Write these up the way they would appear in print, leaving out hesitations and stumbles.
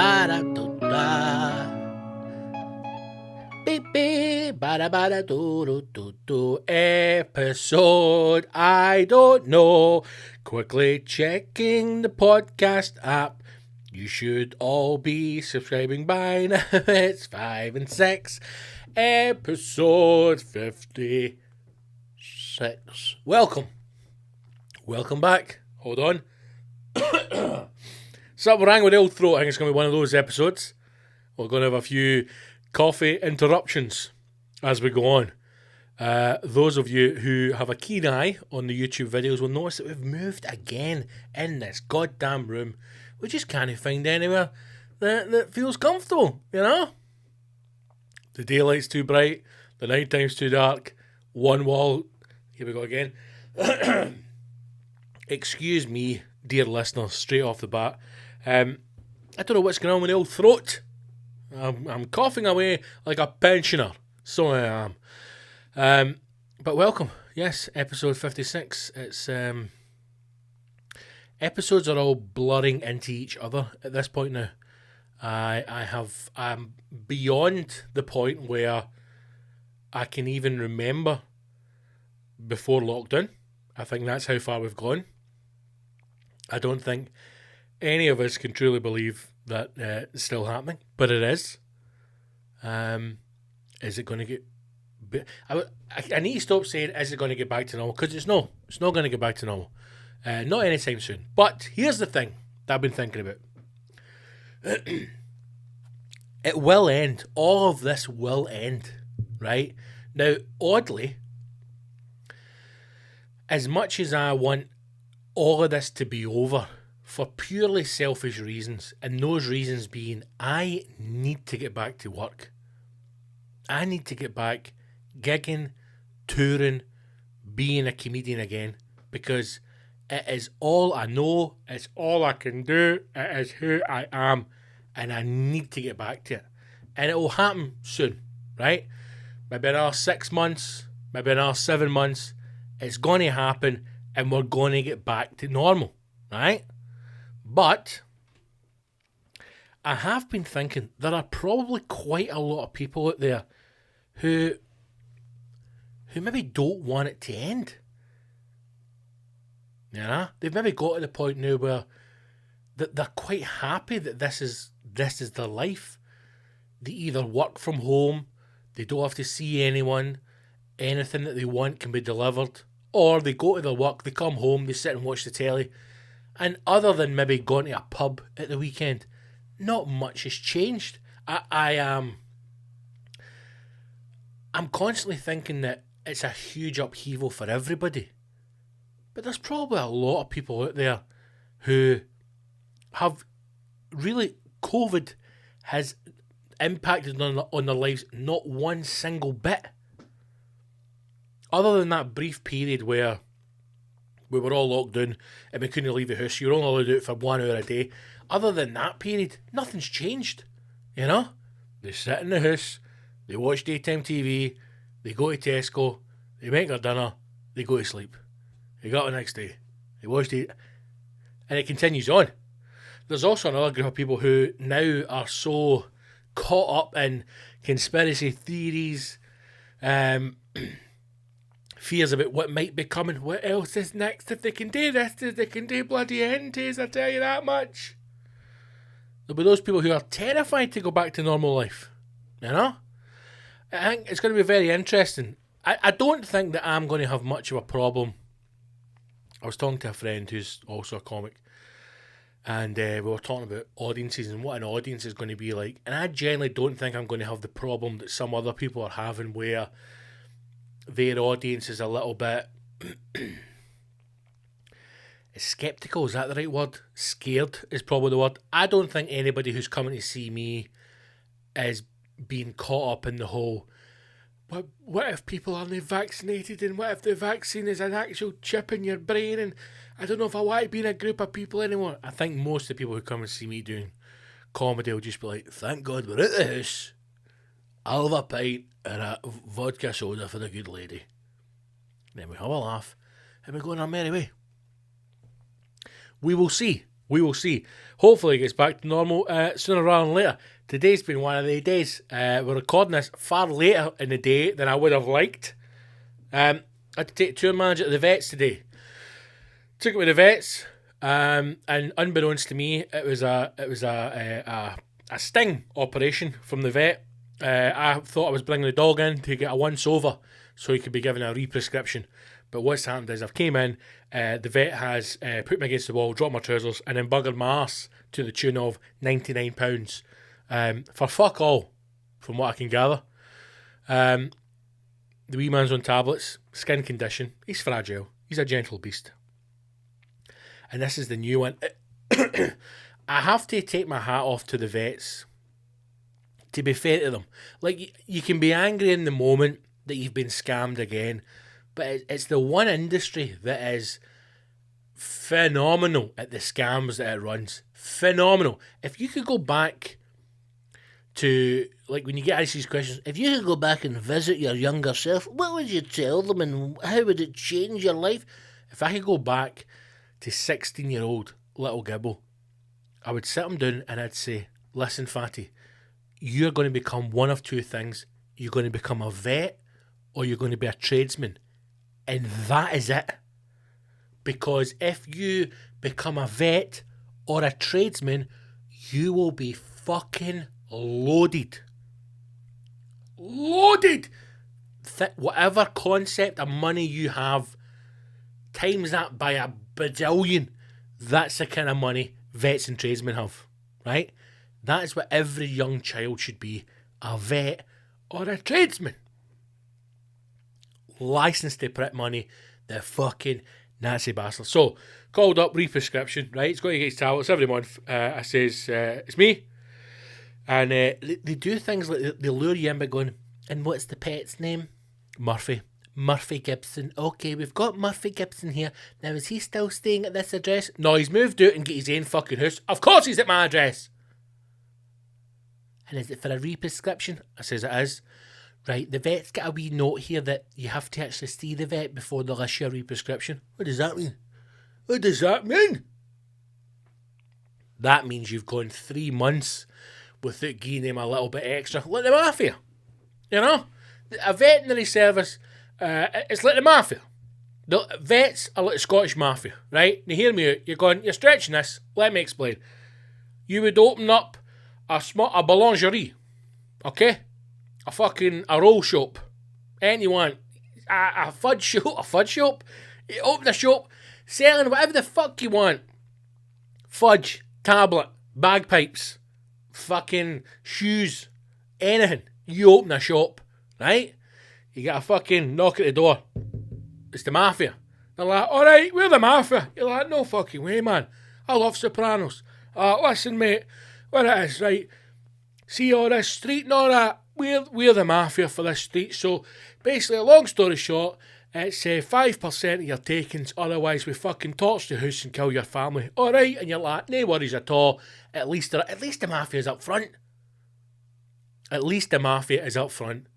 Ba-da-ba-da-do-da. Ba-da-ba-da-do-do-do-do. Episode I don't know. Quickly checking the podcast app. You should all be subscribing by now. It's 5 and 6. Episode 56. Welcome back. Hold on. Something wrong with the old throat. I think it's going to be one of those episodes. We're going to have a few coffee interruptions as we go on. Those of you who have a keen eye on the YouTube videos will notice that we've moved again in this goddamn room. We just can't find anywhere that feels comfortable, you know? The daylight's too bright, the night time's too dark, one wall. Here we go again. Excuse me, dear listeners, straight off the bat. I don't know what's going on with the old throat. I'm coughing away like a pensioner. So I am. But welcome. Yes, episode 56. It's episodes are all blurring into each other at this point now. I'm beyond the point where I can even remember before lockdown. I think that's how far we've gone. I don't think any of us can truly believe that it's still happening, but it is. Is it going to get... I need to stop saying, is it going to get back to normal? Because it's not going to get back to normal. Not anytime soon. But here's the thing that I've been thinking about. It will end. All of this will end, right? Now, oddly, as much as I want all of this to be over for purely selfish reasons, and those reasons being I need to get back to work. I need to get back gigging, touring, being a comedian again, because it is all I know, it's all I can do, it is who I am, and I need to get back to it. And it will happen soon, right? Maybe another 6 months, maybe another 7 months. It's going to happen, and we're going to get back to normal, right? But I have been thinking there are probably quite a lot of people out there who maybe don't want it to end. You know? They've maybe got to the point now where they're quite happy that this is their life. They either work from home, they don't have to see anyone, anything that they want can be delivered, or they go to their work, they come home, they sit and watch the telly, and other than maybe going to a pub at the weekend, not much has changed. I'm constantly thinking that it's a huge upheaval for everybody. But there's probably a lot of people out there who have really... COVID has impacted on their lives not one single bit. Other than that brief period where we were all locked down and we couldn't leave the house. You were only allowed to do it for 1 hour a day. Other than that period, nothing's changed. You know? They sit in the house, they watch daytime TV, they go to Tesco, they make their dinner, they go to sleep. They got the next day. They watch it. And it continues on. There's also another group of people who now are so caught up in conspiracy theories, fears about what might be coming. What else is next? If they can do this, they can do bloody entities, I tell you that much. There'll be those people who are terrified to go back to normal life. You know? I think it's going to be very interesting. I don't think that I'm going to have much of a problem. I was talking to a friend who's also a comic, and we were talking about audiences and what an audience is going to be like. And I generally don't think I'm going to have the problem that some other people are having, where their audience is a little bit skeptical. Is that the right word? Scared is probably the word. I don't think anybody who's coming to see me is being caught up in the whole, what if people aren't vaccinated, and what if the vaccine is an actual chip in your brain, and I don't know if I want to be in a group of people anymore. I think most of the people who come and see me doing comedy will just be like, thank God we're at the house. I'll have a pint and a vodka soda for the good lady. Then we have a laugh and we go on our merry way. We will see. We will see. Hopefully it gets back to normal sooner rather than later. Today's been one of the days. We're recording this far later in the day than I would have liked. I had to take a tour manager to the vets today. Took it with the vets, and unbeknownst to me, it was a sting operation from the vet. I thought I was bringing the dog in to get a once over so he could be given a re-prescription. But what's happened is I've came in, the vet has put me against the wall, dropped my trousers, and then buggered my arse to the tune of £99 for fuck all, from what I can gather. The wee man's on tablets, skin condition, he's fragile, he's a gentle beast. And this is the new one. I have to take my hat off to the vets, to be fair to them. Like, you can be angry in the moment that you've been scammed again, but it's the one industry that is phenomenal at the scams that it runs. Phenomenal. If you could go back to, like, when you get asked these questions, if you could go back and visit your younger self, what would you tell them and how would it change your life? If I could go back to 16-year-old little Gibble, I would sit him down and I'd say, listen, fatty, you're going to become one of two things. You're going to become a vet or you're going to be a tradesman. And that is it. Because if you become a vet or a tradesman, you will be fucking loaded. Loaded! Whatever concept of money you have, times that by a bajillion. That's the kind of money vets and tradesmen have, right? That is what every young child should be, a vet or a tradesman. Licensed to print money, the fucking Nazi bastard. So, called up, re-prescription, right? He's got to get his tablets every month. I says, it's me. And they do things like, they lure you in by going, and what's the pet's name? Murphy Gibson. Okay, we've got Murphy Gibson here. Now, is he still staying at this address? No, he's moved out and got his own fucking house. Of course he's at my address. And is it for a re-prescription? I says it is. Right, the vet's got a wee note here that you have to actually see the vet before they'll issue a re-prescription. What does that mean? What does that mean? That means you've gone 3 months without giving them a little bit extra. Like the mafia. You know? A veterinary service, it's like the mafia. The vets are like the Scottish mafia, right? Now hear me out. You're stretching this. Let me explain. You would open up a boulangerie, okay? A roll shop. Anything you want. A fudge shop. You open a shop selling whatever the fuck you want. Fudge, tablet, bagpipes, fucking shoes, anything. You open a shop, right? You get a fucking knock at the door. It's the mafia. They're like, alright, we're the mafia. You're like, no fucking way, man. I love Sopranos. Listen, mate, what it is, right? See all this street and all that? We're the mafia for this street. So basically, a long story short, it's 5% of your takings, otherwise we fucking torch the house and kill your family. Alright, and you're like, no worries at all. At least the mafia is up front. At least the mafia is up front.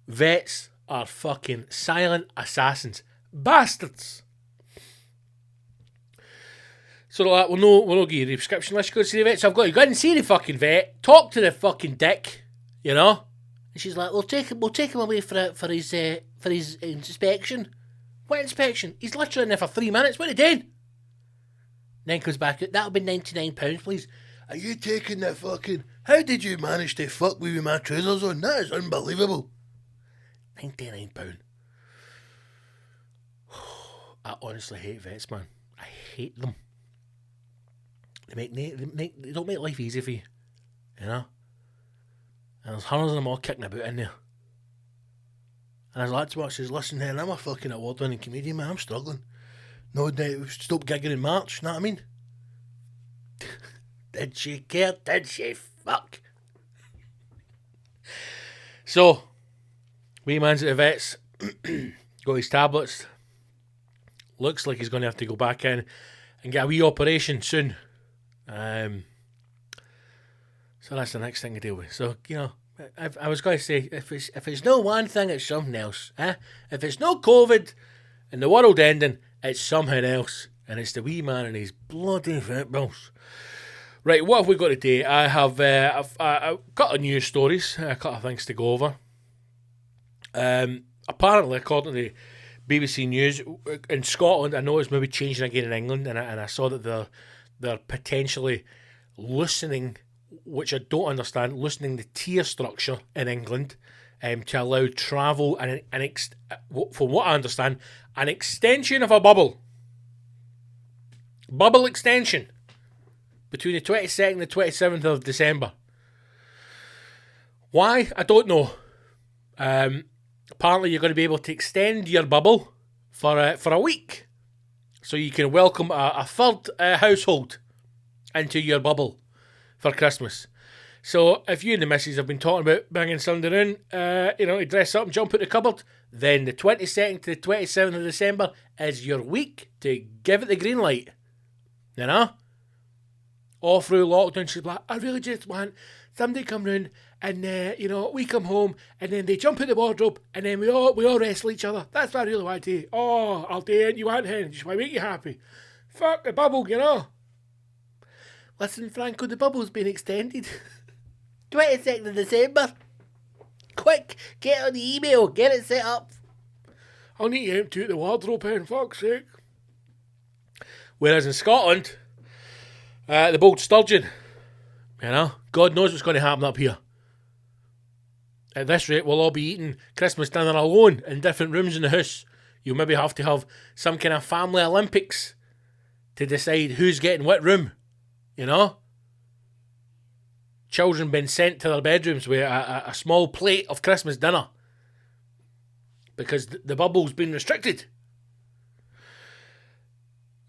Vets are fucking silent assassins. Bastards. So they're like, we'll not give you the prescription unless you go to see the vet. So I've got to go and see the fucking vet, talk to the fucking dick, you know? And she's like, we'll take him away for his inspection. What inspection? He's literally in there for 3 minutes. What are you doing? Then comes back out, that'll be £99, please. Are you taking that fucking... How did you manage to fuck me with my trousers on? That is unbelievable. £99. I honestly hate vets, man. I hate them. They don't make life easy for you. You know? And there's hundreds of them all kicking about in there. And as lads watch says, listen here, I'm a fucking award-winning comedian, man. I'm struggling. No, stop gigging in March, know what I mean? Did she care? Did she fuck? So, wee man's at the vets. Got his tablets. Looks like he's going to have to go back in and get a wee operation soon. So that's the next thing to deal with. So, you know, I was going to say, if it's no one thing, it's something else. If it's no COVID and the world ending, it's something else. And it's the wee man and his bloody footballs. Right, what have we got today? I have I've got a news stories, a couple of things to go over. Apparently, according to BBC News, in Scotland, I know it's maybe changing again in England, and I saw that they're potentially loosening, which I don't understand, loosening the tier structure in England to allow travel and from what I understand, an extension of a bubble. Bubble extension between the 22nd and the 27th of December. Why? I don't know. Apparently you're going to be able to extend your bubble for a week. So you can welcome a third household into your bubble for Christmas. So if you and the missus have been talking about bringing somebody in, to dress up and jump out the cupboard, then the 22nd to the 27th of December is your week to give it the green light. You know? All through lockdown, she's like, I really just want somebody to come round and, we come home and then they jump in the wardrobe and then we all wrestle each other. That's what I really want to do. Oh, I'll do it. You want him. Just want to make you happy. Fuck the bubble, you know. Listen, Franco, the bubble's been extended. 22nd of December. Quick, get on the email. Get it set up. I'll need to empty out the wardrobe, for fuck's sake. Whereas in Scotland, the bold sturgeon, God knows what's going to happen up here. At this rate, we'll all be eating Christmas dinner alone in different rooms in the house. You'll maybe have to have some kind of family Olympics to decide who's getting what room, Children being sent to their bedrooms with a small plate of Christmas dinner because the bubble's been restricted.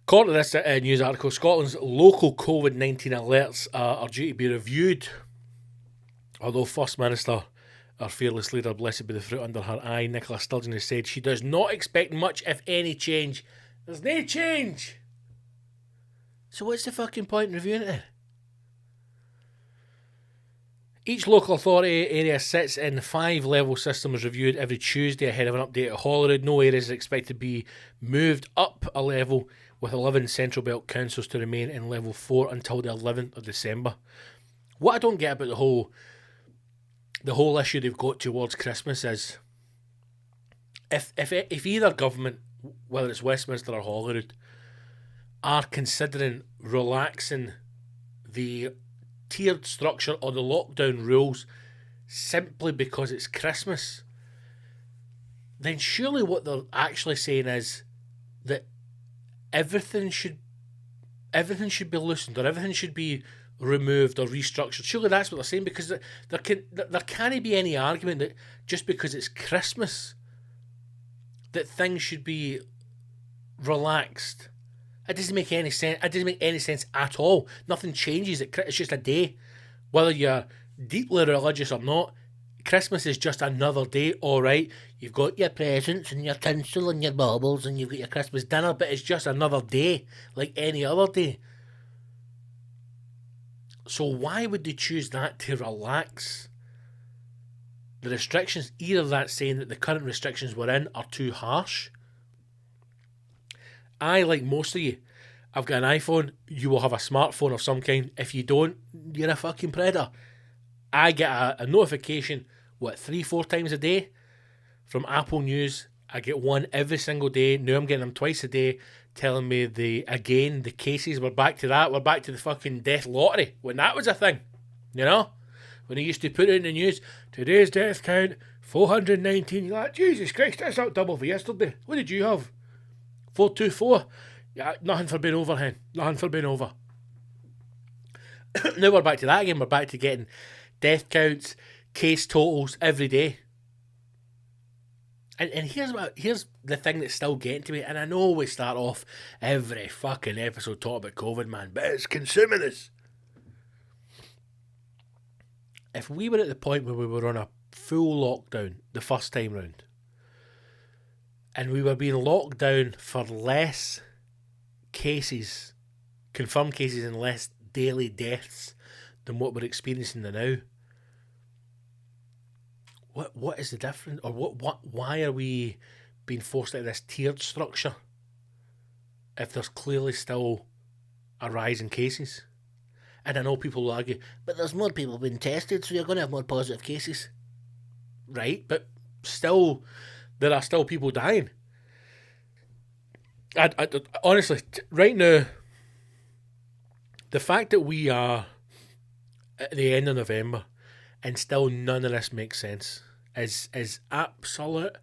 According to this news article, Scotland's local COVID-19 alerts are due to be reviewed, although First Minister, our fearless leader, blessed be the fruit under her eye, Nicola Sturgeon, has said she does not expect much, if any, change. There's no change! So what's the fucking point in reviewing it then? Each local authority area sits in 5-level systems reviewed every Tuesday ahead of an update at Holyrood. No areas are expected to be moved up a level, with 11 Central Belt councils to remain in level 4 until the 11th of December. What I don't get about the whole issue they've got towards Christmas is if either government, whether it's Westminster or Holyrood, are considering relaxing the tiered structure or the lockdown rules simply because it's Christmas, then surely what they're actually saying is that everything should be loosened or everything should be removed or restructured. Surely that's what they're saying, because there can't be any argument that just because it's Christmas that things should be relaxed. It doesn't make any sense. It doesn't make any sense at all. Nothing changes. It's just a day. Whether you're deeply religious or not, Christmas is just another day. All right, you've got your presents and your tinsel and your baubles and you've got your Christmas dinner, but it's just another day like any other day. So why would they choose that to relax the restrictions? Either that's saying that the current restrictions we're in are too harsh. I, like most of you, I've got an iPhone. You will have a smartphone of some kind. If you don't, you're a fucking predator. I get a notification, 3-4 times a day from Apple News. I get one every single day. Now I'm getting them twice a day, telling me the cases. We're back to that. We're back to the fucking death lottery when that was a thing. When they used to put it in the news, today's death count 419. You're like, Jesus Christ, that's not double for yesterday. What did you have? 424. Yeah, nothing for being over, hen. Nothing for being over. Now we're back to that again. We're back to getting death counts, case totals every day. And here's the thing that's still getting to me. And I know we start off every fucking episode talking about COVID, man, but it's consuming us. If we were at the point where we were on a full lockdown the first time round, and we were being locked down for less cases, confirmed cases, and less daily deaths than what we're experiencing now, what is the difference? Or why are we being forced into this tiered structure? if there's clearly still a rise in cases? And I know people will argue, but there's more people being tested, so you're going to have more positive cases. Right, but still, there are still people dying. I honestly, right now, the fact that we are at the end of November and still none of this makes sense is absolute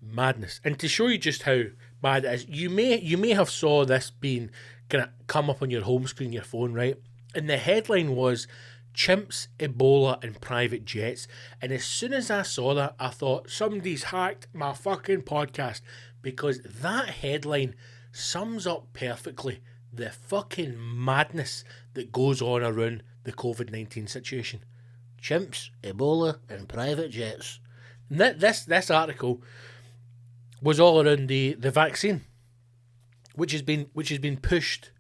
madness. And to show you just how bad it is, you may have saw this being kind of come up on your home screen, your phone, right? And the headline was chimps, Ebola and private jets. And as soon as I saw that, I thought somebody's hacked my fucking podcast, because that headline sums up perfectly the fucking madness that goes on around the COVID-19 situation. Chimps, Ebola and private jets. And this article was all around the vaccine, which has been pushed.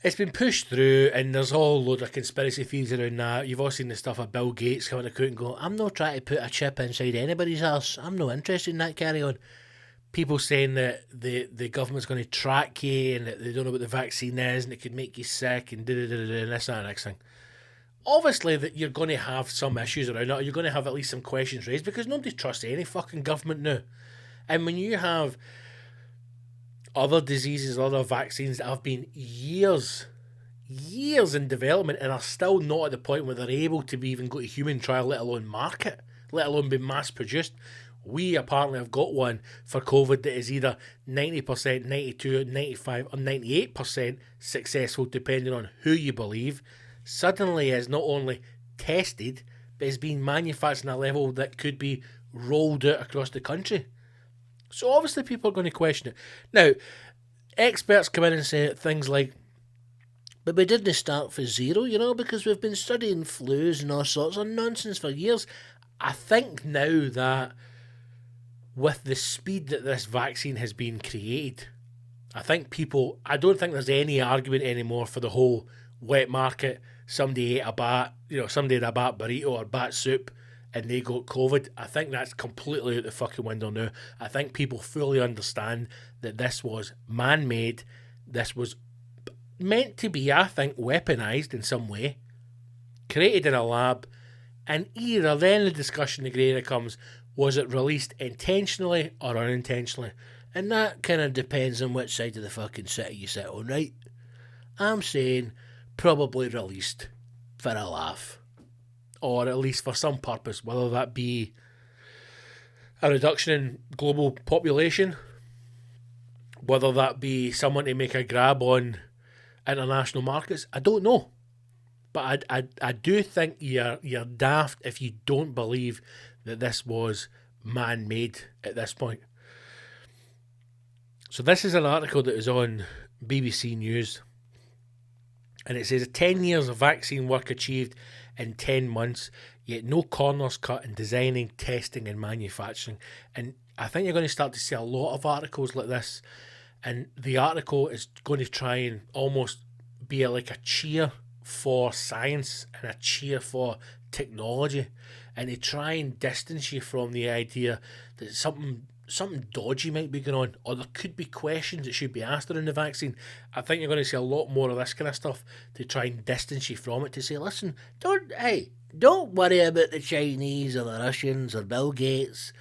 It's been pushed through, and there's all load of conspiracy theories around that. You've all seen the stuff of Bill Gates coming out and go, I'm not trying to put a chip inside anybody's arse. I'm not interested in that, carry on. People saying that the government's going to track you and that they don't know what the vaccine is and it could make you sick and da-da-da-da-da and this, that, and the next thing. Obviously that you're going to have some issues around it, or you're going to have at least some questions raised, because nobody trusts any fucking government now. And when you have other diseases, other vaccines that have been years in development and are still not at the point where they're able to be even go to human trial, let alone market, let alone be mass produced. We apparently have got one for COVID that is either 90%, 92%, 95% or 98% successful, depending on who you believe. Suddenly is not only tested, but is being manufactured at a level that could be rolled out across the country. So obviously people are going to question it. Now, experts come in and say things like, but we didn't start for zero, because we've been studying flus and all sorts of nonsense for years. I think now that with the speed that this vaccine has been created, I don't think there's any argument anymore for the whole wet market. Somebody ate a bat, somebody had a bat burrito or bat soup and they got COVID. I think that's completely out the fucking window now. I think people fully understand that this was man-made. This was meant to be, I think, weaponised in some way, created in a lab, and either then the discussion, the grey area comes, was it released intentionally or unintentionally? And that kind of depends on which side of the fucking city you sit on, right? I'm saying probably released for a laugh, or at least for some purpose, whether that be a reduction in global population, whether that be someone to make a grab on international markets. I don't know, but I do think you're daft if you don't believe that this was man-made at this point. So this is an article that is on BBC News, and it says 10 years of vaccine work achieved in 10 months, yet no corners cut in designing, testing and manufacturing. And I think you're going to start to see a lot of articles like this, and the article is going to try and almost be like a cheer for science and a cheer for technology, and to try and distance you from the idea that something dodgy might be going on, or there could be questions that should be asked around the vaccine. I think you're going to see a lot more of this kind of stuff to try and distance you from it, to say, listen, don't worry about the Chinese or the Russians or Bill Gates.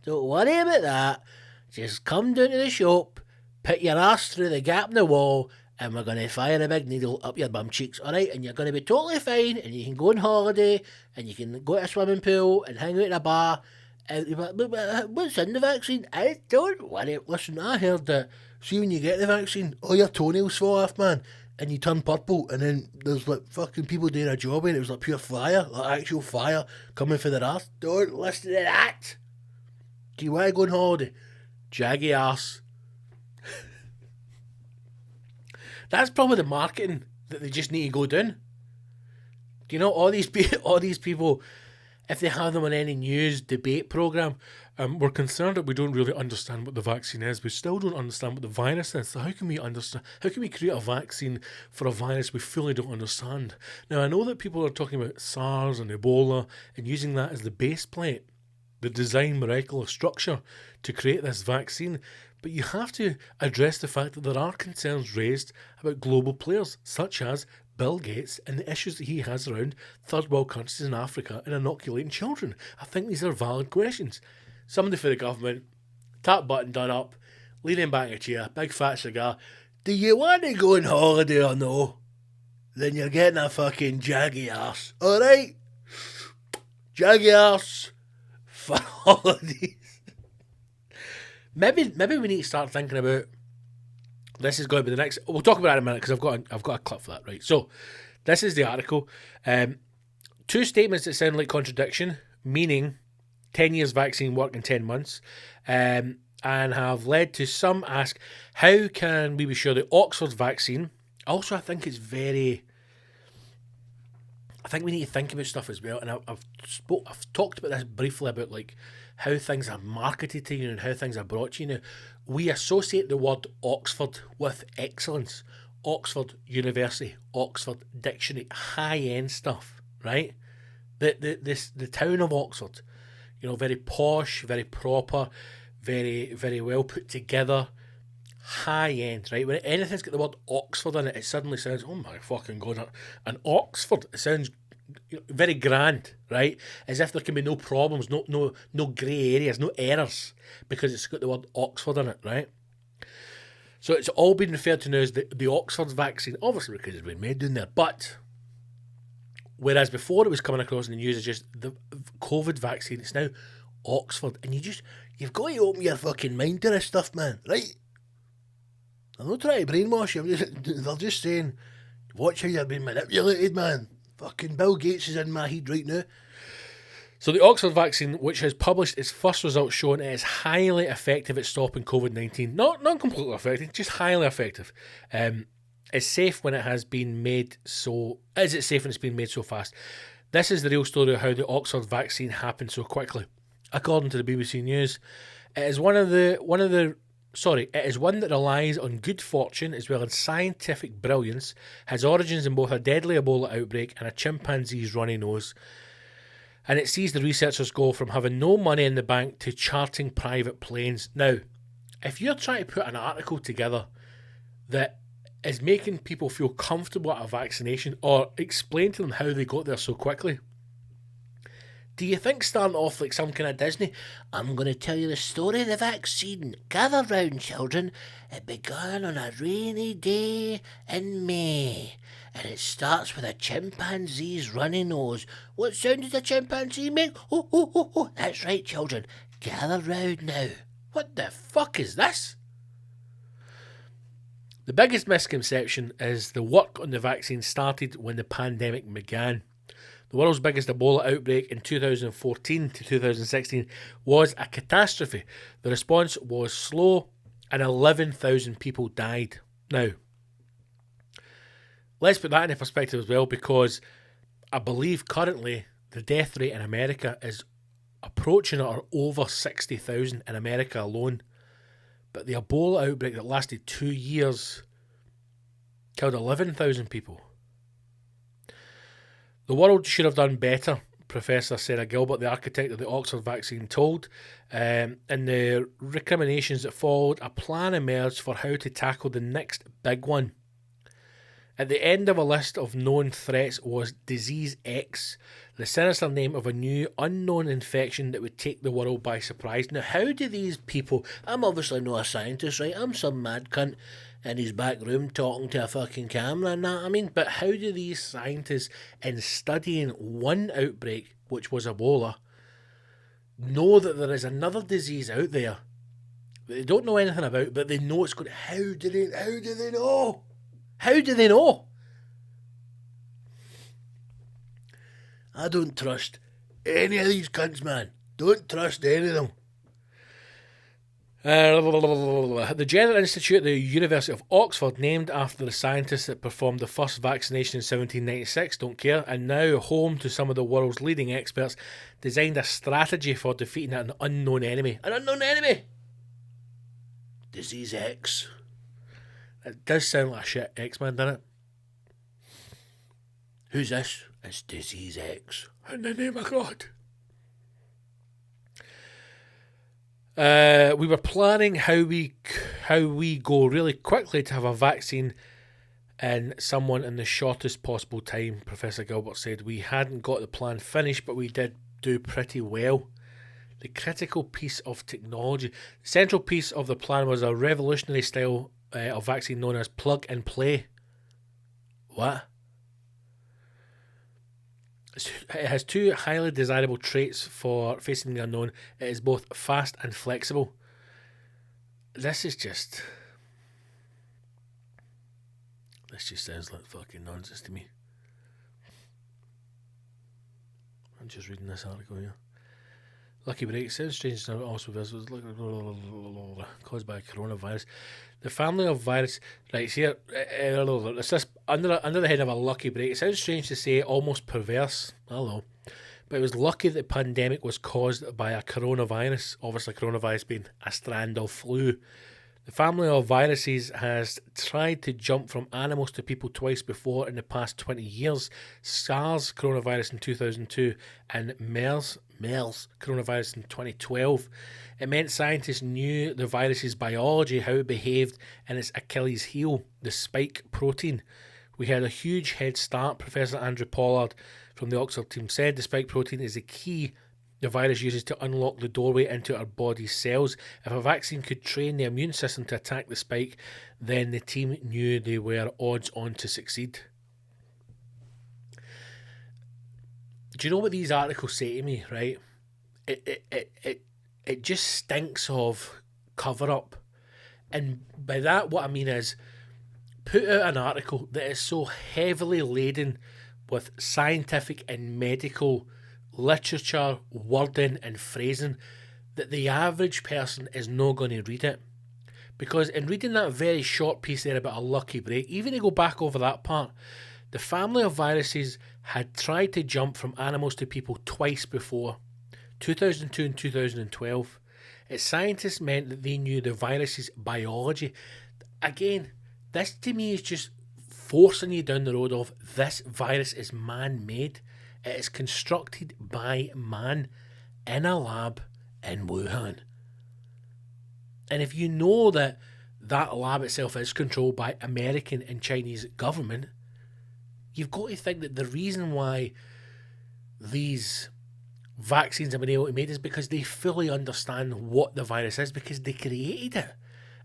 Don't worry about that. Just come down to the shop, put your arse through the gap in the wall, and we're going to fire a big needle up your bum cheeks, alright? And you're going to be totally fine, and you can go on holiday, and you can go to a swimming pool and hang out in a bar. But what's in the vaccine? I don't worry. Listen, I heard that, see, when you get the vaccine, all your toenails fall off, man, and you turn purple, and then there's like fucking people doing a job, and it was like pure fire, like actual fire coming for their arse. Don't listen to that. Do you want to go on holiday? Jaggy arse. That's probably the marketing that they just need to go down. Do you know, all these people, if they have them on any news debate programme, we're concerned that we don't really understand what the vaccine is. We still don't understand what the virus is. So how can we understand? How can we create a vaccine for a virus we fully don't understand? Now, I know that people are talking about SARS and Ebola and using that as the base plate. the design molecular structure to create this vaccine, but you have to address the fact that there are concerns raised about global players, such as Bill Gates and the issues that he has around third world countries in Africa and inoculating children. I think these are valid questions. Somebody for the government, tap button done up, leaning back in a chair, big fat cigar. Do you want to go on holiday or no? Then you're getting a fucking jaggy arse. Alright? Jaggy arse for holidays. Maybe we need to start thinking about, this is going to be the next, we'll talk about it in a minute because I've got a clip for that, right? So, this is the article. Two statements that sound like contradiction, meaning 10 years vaccine work in 10 months, and have led to some ask, how can we be sure the Oxford vaccine, also I think we need to think about stuff as well, and I've talked about this briefly about like how things are marketed to you and how things are brought to you. Now, we associate the word Oxford with excellence. Oxford University, Oxford Dictionary, high-end stuff, right? The town of Oxford, you know, very posh, very proper, very, very well put together, high-end, right? When anything's got the word Oxford in it, it suddenly sounds, oh my fucking God, an Oxford. It sounds very grand, right? As if there can be no problems, no grey areas, no errors, because it's got the word Oxford in it, right? So it's all been referred to now as the Oxford vaccine, obviously because it's been made down there. But whereas before it was coming across in the news as just the COVID vaccine, it's now Oxford, and you've got to open your fucking mind to this stuff, man, right? I'm not trying to brainwash you. They're just saying, watch how you're being manipulated, man. Fucking Bill Gates is in my head right now. So the Oxford vaccine, which has published its first results showing it is highly effective at stopping COVID-19. Not completely effective, just highly effective. Is safe when it has been made so... Is it safe when it's been made so fast? This is the real story of how the Oxford vaccine happened so quickly. According to the BBC News, it is one that relies on good fortune as well as scientific brilliance, has origins in both a deadly Ebola outbreak and a chimpanzee's runny nose, and it sees the researchers go from having no money in the bank to charting private planes. Now, if you're trying to put an article together that is making people feel comfortable at a vaccination or explain to them how they got there so quickly, do you think starting off like some kind of Disney, I'm going to tell you the story of the vaccine. Gather round, children. It began on a rainy day in May. And it starts with a chimpanzee's runny nose. What sound does a chimpanzee make? Oh, oh, oh, oh. That's right, children. Gather round now. What the fuck is this? The biggest misconception is the work on the vaccine started when the pandemic began. The world's biggest Ebola outbreak in 2014 to 2016 was a catastrophe. The response was slow and 11,000 people died. Now, let's put that into perspective as well, because I believe currently the death rate in America is approaching or over 60,000 in America alone. But the Ebola outbreak that lasted 2 years killed 11,000 people. The world should have done better, Professor Sarah Gilbert, the architect of the Oxford vaccine, told. In the recriminations that followed, a plan emerged for how to tackle the next big one. At the end of a list of known threats was Disease X, the sinister name of a new unknown infection that would take the world by surprise. Now, how do these people... I'm obviously not a scientist, right? I'm some mad cunt in his back room talking to a fucking camera and that. I mean, but how do these scientists, in studying one outbreak, which was Ebola, know that there is another disease out there that they don't know anything about, but they know it's going... How do they know? How do they know? I don't trust any of these cunts, man. Don't trust any of them. The Jenner Institute at the University of Oxford, named after the scientists that performed the first vaccination in 1796, don't care, and now home to some of the world's leading experts, designed a strategy for defeating an unknown enemy. An unknown enemy? Disease X. It does sound like a shit X-Man, doesn't it? Who's this? It's Disease X. In the name of God. We were planning how we go really quickly to have a vaccine in someone in the shortest possible time, Professor Gilbert said. We hadn't got the plan finished, but we did do pretty well. The critical piece of technology. The central piece of the plan was a revolutionary style of vaccine known as plug and play. What? It has two highly desirable traits for facing the unknown. It is both fast and flexible. This just sounds like fucking nonsense to me. I'm just reading this article here. Lucky break. Sounds strange. Also, caused by coronavirus. The family of virus. Right here. It's just under the head of a lucky break. It sounds strange to say, almost perverse. Hello. But it was lucky that the pandemic was caused by a coronavirus. Obviously, coronavirus being a strand of flu. The family of viruses has tried to jump from animals to people twice before in the past 20 years. SARS coronavirus in 2002 and MERS coronavirus in 2012. It meant scientists knew the virus's biology, how it behaved, and its Achilles heel, the spike protein. We had a huge head start, Professor Andrew Pollard from the Oxford team said. The spike protein is the key the virus uses to unlock the doorway into our body's cells. If a vaccine could train the immune system to attack the spike, then the team knew they were odds on to succeed. Do you know what these articles say to me, right? It just stinks of cover-up. And by that, what I mean is, put out an article that is so heavily laden with scientific and medical literature, wording and phrasing that the average person is not going to read it. Because in reading that very short piece there about a lucky break, even to go back over that part, the family of viruses had tried to jump from animals to people twice before, 2002 and 2012. Its scientists meant that they knew the virus's biology. Again, this to me is just forcing you down the road of this virus is man-made. It is constructed by man in a lab in Wuhan. And if you know that that lab itself is controlled by American and Chinese government, you've got to think that the reason why these vaccines have been able to be made is because they fully understand what the virus is, because they created it.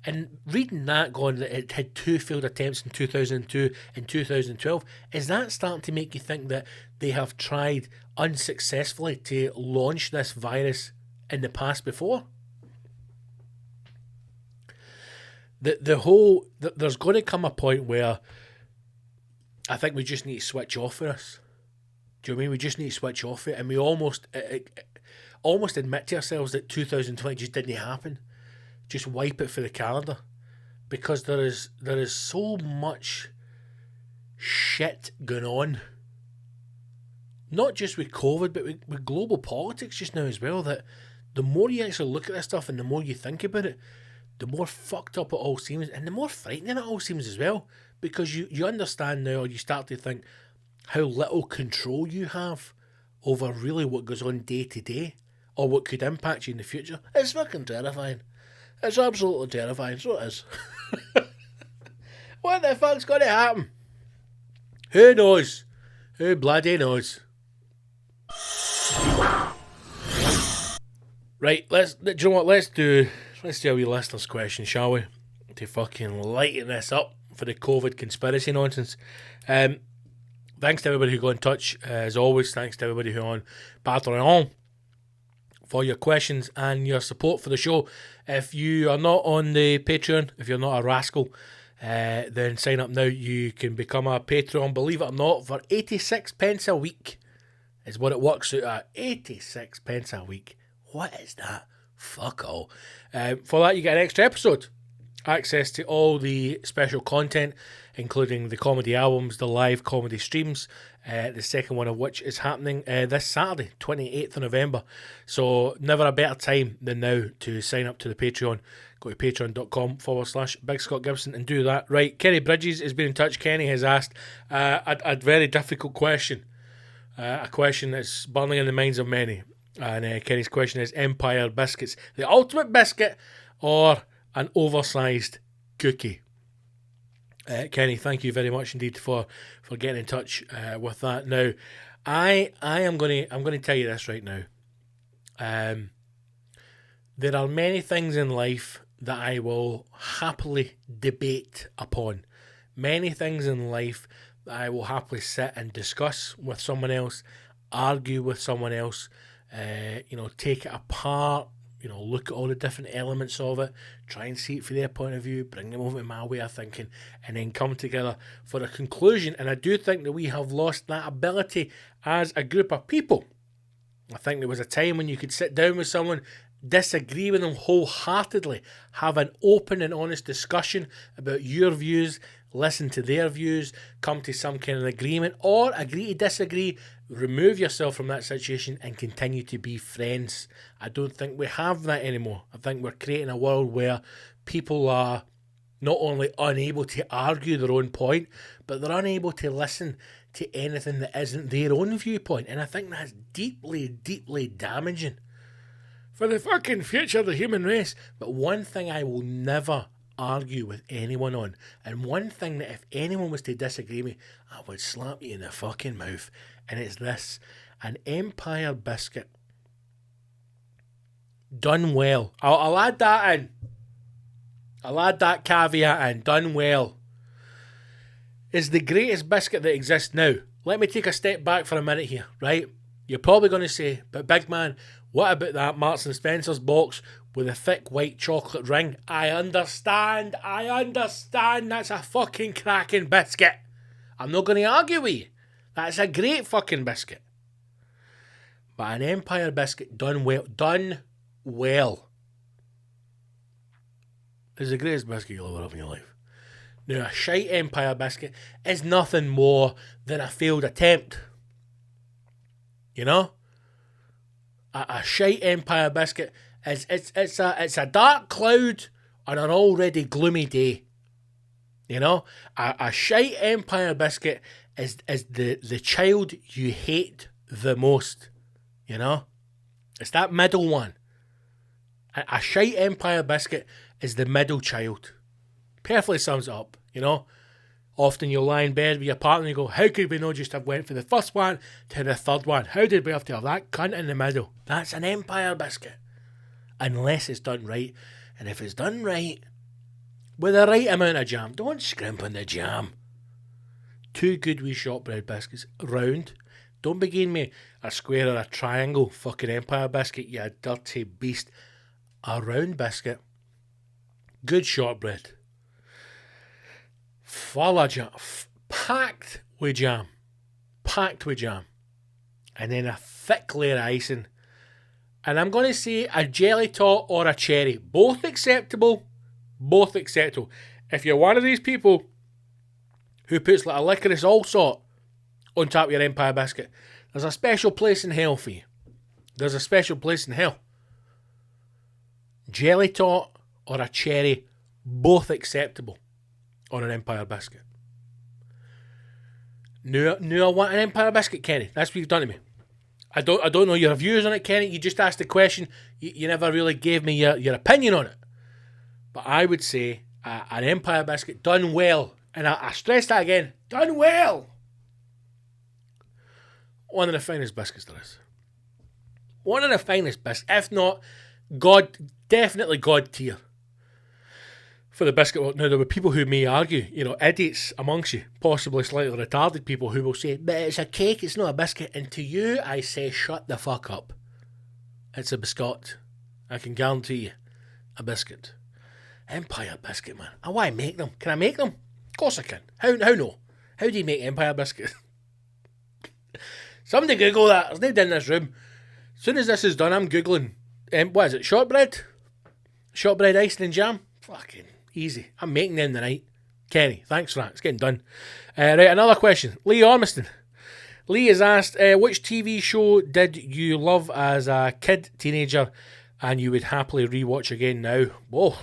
And reading that, going that it had two failed attempts in 2002 and 2012, is that starting to make you think that they have tried unsuccessfully to launch this virus in the past before? There's going to come a point where I think we just need to switch off for us. Do you know what I mean? We just need to switch off it, and we almost admit to ourselves that 2020 just didn't happen. Just wipe it for the calendar, because there is so much shit going on, not just with COVID but with global politics just now as well, that the more you actually look at this stuff and the more you think about it, the more fucked up it all seems, and the more frightening it all seems as well, because you understand now, or you start to think how little control you have over really what goes on day to day, or what could impact you in the future. It's fucking terrifying. It's absolutely terrifying, so it is. What the fuck's going to happen? Who knows? Who bloody knows? Right, do you know what? Let's do a wee listener's question, shall we? To fucking lighten this up for the COVID conspiracy nonsense. Thanks to everybody who got in touch. As always, thanks to everybody who on BARTON for your questions and your support for the show. If you are not on the Patreon, if you're not a rascal, then sign up now. You can become a Patreon, believe it or not, for 86 pence a week is what it works out at. 86 pence a week. What is that? Fuck all. For that, you get an extra episode. Access to all the special content, including the comedy albums, the live comedy streams, the second one of which is happening this Saturday, 28th of November. So never a better time than now to sign up to the Patreon. Go to patreon.com/Big Scott Gibson and do that. Right, Kenny Bridges has been in touch. Kenny has asked a very difficult question. A question that's burning in the minds of many. And Kenny's question is, Empire biscuits the ultimate biscuit or an oversized cookie? Kenny, thank you very much indeed for getting in touch with that. Now, I'm going to tell you this right now. There are many things in life that I will happily debate upon. Many things in life that I will happily sit and discuss with someone else, argue with someone else, take it apart, look at all the different elements of it, try and see it from their point of view, bring them over to my way of thinking, and then come together for a conclusion. And I do think that we have lost that ability as a group of people. I think there was a time when you could sit down with someone, disagree with them wholeheartedly, have an open and honest discussion about your views, listen to their views, come to some kind of agreement, or agree to disagree, remove yourself from that situation and continue to be friends. I don't think we have that anymore. I think we're creating a world where people are not only unable to argue their own point, but they're unable to listen to anything that isn't their own viewpoint. And I think that's deeply, deeply damaging for the fucking future of the human race. But one thing I will never argue with anyone on, and one thing that if anyone was to disagree with me, I would slap you in the fucking mouth, and it's this: an Empire biscuit done well. I'll add that in. I'll add that caveat in. Done well is the greatest biscuit that exists now. Let me take a step back for a minute here, right? You're probably going to say, but big man, what about that Marks and Spencer's box with a thick white chocolate ring? I understand. That's a fucking cracking biscuit. I'm not going to argue with you. That's a great fucking biscuit. But an Empire biscuit done well is the greatest biscuit you'll ever have in your life. Now, a shite Empire biscuit is nothing more than a failed attempt. You know? A shite Empire biscuit is it's a dark cloud on an already gloomy day. You know? A shite Empire biscuit is the child you hate the most. You know? It's that middle one. A shite Empire biscuit is the middle child. Perfectly sums it up, you know. Often you'll lie in bed with your partner and you go, how could we not just have went from the first one to the third one? How did we have to have that cunt in the middle? That's an Empire biscuit. Unless it's done right. And if it's done right, with the right amount of jam, don't scrimp on the jam. Two good wee shortbread biscuits, round. Don't begin me a square or a triangle fucking Empire biscuit, you dirty beast. A round biscuit, good shortbread, full of jam, packed with jam, and then a thick layer of icing. And I'm going to say a jelly tot or a cherry, both acceptable. If you're one of these people who puts like a licorice allsort on top of your Empire biscuit, there's a special place in hell for you. Jelly tot or a cherry, both acceptable on an Empire biscuit. No, I want an Empire biscuit, Kenny. That's what you've done to me. I don't know your views on it, Kenny. You just asked the question. You never really gave me your opinion on it. But I would say an Empire biscuit done well. And I stress that again. Done well. One of the finest biscuits there is. One of the finest biscuits. If not, definitely God tier for the biscuit. Now, there were people who may argue, idiots amongst you, possibly slightly retarded people who will say, but it's a cake, it's not a biscuit. And to you, I say, shut the fuck up. It's a biscuit. I can guarantee you, a biscuit. Empire biscuit, man. I want to make them. Can I make them? Of course I can. How no? How do you make Empire biscuits? Somebody Google that. There's nobody in this room. As soon as this is done, I'm Googling, what is it, shortbread? Shortbread icing and jam? Fucking easy. I'm making them tonight. Kenny, thanks for that. It's getting done. Right, another question. Lee Ormiston. Lee has asked, which TV show did you love as a kid, teenager, and you would happily rewatch again now? Whoa.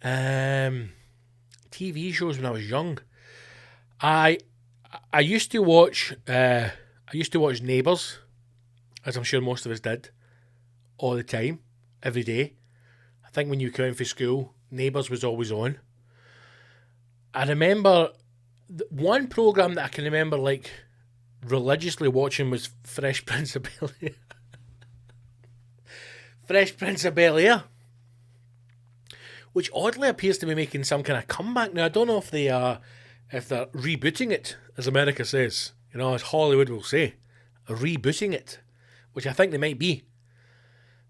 TV shows when I was young. I used to watch Neighbours. as I'm sure most of us did, all the time, every day. I think when you came for school, Neighbours was always on. I remember one programme that I can remember like religiously watching was Fresh Prince of Bel-Air. Fresh Prince of Bel-Air, which oddly appears to be making some kind of comeback now. I don't know if they're rebooting it, as America says, you know, as Hollywood will say, rebooting it, which I think they might be.